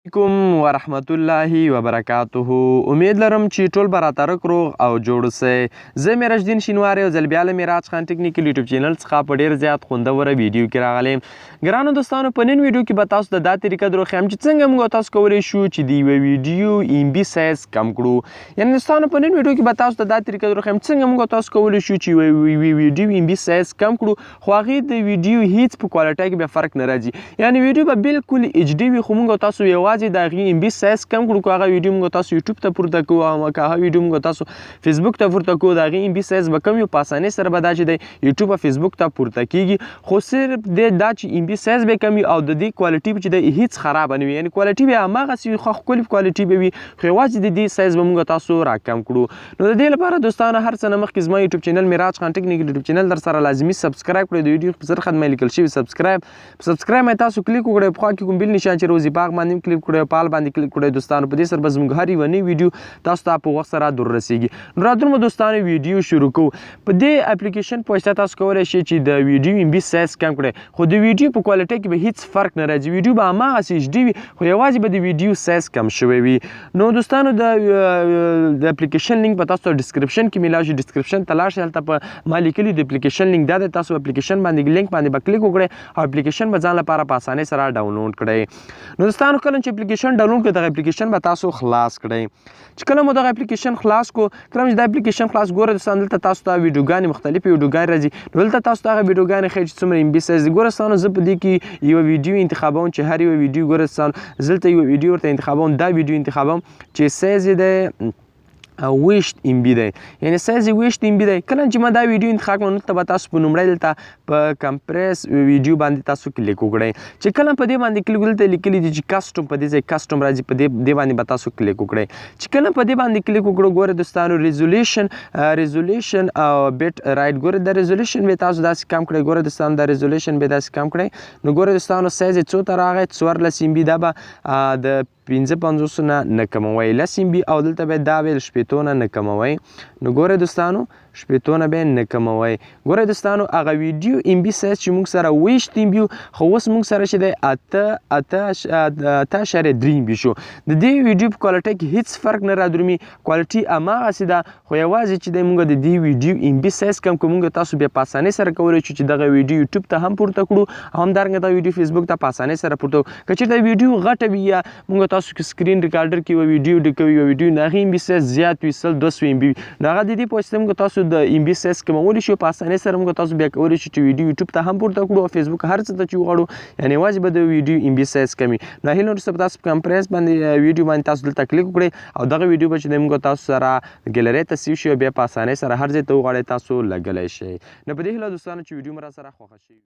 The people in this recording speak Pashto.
علیکم ورحمت الله وبرکاته. امید لرم چې ټول به راترک روغ او جوړ اوسئ. زه میراج الدین شینوار یو ځل بیا له میراج خان ټکنیکل یوټیوب چینل څخه په ډېر زیات خوندوره ویډیو کې راغلی یم. ګرانو دوستانو، په نن ویډیو کې به تاسو ته دا طریقه در وښیم چې څنګه موږ تاسو کولی شو چې د یوه ویډیو MB سایز کم کړو. یعنې دوستانو، په نن ویډیو کې به تاسو ته دا طریقه در وښیم څنګه موږ تاسو کولی شو چې یوه ویډیو MB سایز کم کړو، خو هغې د ویډیو هیڅ په کوالټۍ کې بیا فرق نه راځي. یعنې ویډیو به بالکل HD وي، خو موږ تاسو یوازې د هغې MB سایز کم کړو. که هغه ویډیو موږ تاسو یوټیوب ته پورته کوو او که هغه ویډیو موږ تاسو فیسبوک ته پورته کوو، د هغې MB سایز به کم وي. په اسانۍ سره به دا چې دی یوټیوب او فیسبوک ته پورته کېږي، خو صرف دا چې MB سایز به کم وي او د دې کوالټي به چې دی هیڅ خرابه نه وي. یعنې کوالټي به هماغسې وي، خو ښکلې کوالټي به وي، خو یوازې د دې سایز به موږ تاسو راکم کړو. نو د دې لپاره دوستانو، هر څه نه مخکې زما یوټیوب چینل میراج خان ټکنیکل یوټیوب چینل در سره لازمي سبسکرایب کړئ. د ویډیو په سر خط باندې لیکل شوي سبسکرایب باندې تاسو کلیک وکړئ. پخوا کې کوم بیل نشان چې روزي باغ باندې هم کلیک کړئ، په آل باندې کلیک کړئ. دوستانو، په دې سره به زموږ هر یوه نوې ویډیو تاسو ته په وخت سره در رسیږي. نو راځو دوستانو ویډیو شروع کوو. په دې اپلیکیشن په واسطه تاسو کولی شئ چې د ویډیو MB سایز کم کړئ، خو د ویډیو په کوالټۍ کې به هیڅ فرق نه راځي. ویډیو به هماغسې HD وي، خو یوازې به د ویډیو سایز کم شوی وي. نو دوستانو، د اپلیکیشن لینک به تاسو ته ډسکرپشن کې میلاو شي. ډسکرپشن ته لاړ شئ، هلته په ما لیکلي د اپلیکیشن لینک دا دی. تاسو اپلیکیشن باندې لینک باندې به کلیک وکړئ او اپلیکیشن به ځان لپاره په اسانۍ سره ډاونلوډ کړئ. نو دوستانو، کله چې اپلیکیشن ډاونلوډ کړئ، دغه اپلیکیشن به تاسو خلاص کړئ. چې کله مو دغه اپلیکیشن خلاص کو، کله چې دا اپلیکیشن خلاص ګوره دوستانو، دلته تاسو ته ویډیوګانې مختلفې ویډیوګانې راځي. نو دلته تاسو ته هغه ویډیوګانې ښیي چې څومره MB سایز دي. ګوره دوستانو، زه په دې کې یوه ویډیو انتخابوم چې هر یوه ویډیو، ګوره دوستانو، زه دلته یوه ویډیو ورته انتخابوم. دا ویډیو انتخابوم چې سایز یې دی 20 MB دی، یعنې سایز یې 20 MB دی. کله چې ما دا ویډیو انتخاب کړم، دلته به تاسو په لومړی دلته په کمپریس ویډیو باندې تاسو کلیک وکړئ. چې کله په دې باندې کلیک وکړئ، دلته لیکلي دي چې کسټم، په دې ځای کسټم راځي، په دې باندې به تاسو کلیک وکړئ. چې کله په دې باندې کلیک وکړو، ګوره دوستانو، ریزولیشن او بیټ رایټ، ګوره د ریزولیشن به تاسو داسې کم کړئ. ګوره دوستانو، د ریزولیشن به داسې کم کړئ. نو ګوره دوستانو، سایز یې څو ته راغی؟ 14 MB. دا به د 55 نه کموئ 10 MB، او دلته به دا ویل 80 نه کموئ. نو ګوره دوستانو، 80 به نه کموئ. ګوره دوستانو، هغه ویډیو MB سایز چې موږ سره 20 MB، خو اوس موږ سره چې دی 8.3 MB شو. د دې ویډیو په کوالټۍ کې هیڅ فرق نه رادرومي، کوالټي هماغسې ده، خو یوازې چې دی موږ د دې ویډیو MB سایز کم کړو. موږ تاسو بیا په اسانۍ سره کولی شو چې دغه ویډیو یوټیوب ته هم پورته کړو، او همدارنګه دا ویډیو فیسبوک ته په اسانۍ سره پورته کړو. که چېرته ویډیو غټه وي، یا موږ تاسو سکرین ریکارډر کې یوه ویډیو ډکوي، یوه ویډیو د هغې MB سایز زیات وي، 100-200 MB وي، نو هغه د دې په واسطه موږ تاسو د MB سایز کمولی شو. په اسانۍ سره موږ تاسو بیا کولی شو چې ویډیو یوټیوب ته هم پورته کړو او فیسبوک هر څه ته چې وغواړو، یعنې یوازې به د ویډیو MB سایز کم وي. نو هیله وروسته به تاسو په کمپریس باندې ویډیو باندې تاسو دلته کلیک وکړئ، او دغه ویډیو به چې دی موږ تاسو سره ګیلرۍ ته سیو شي، او بیا په اسانۍ سره هر ځای ته وغواړئ تاسو لګولی شئ. نو په دې هیله دوستانو چې ویډیو مو را سره خوښه شي.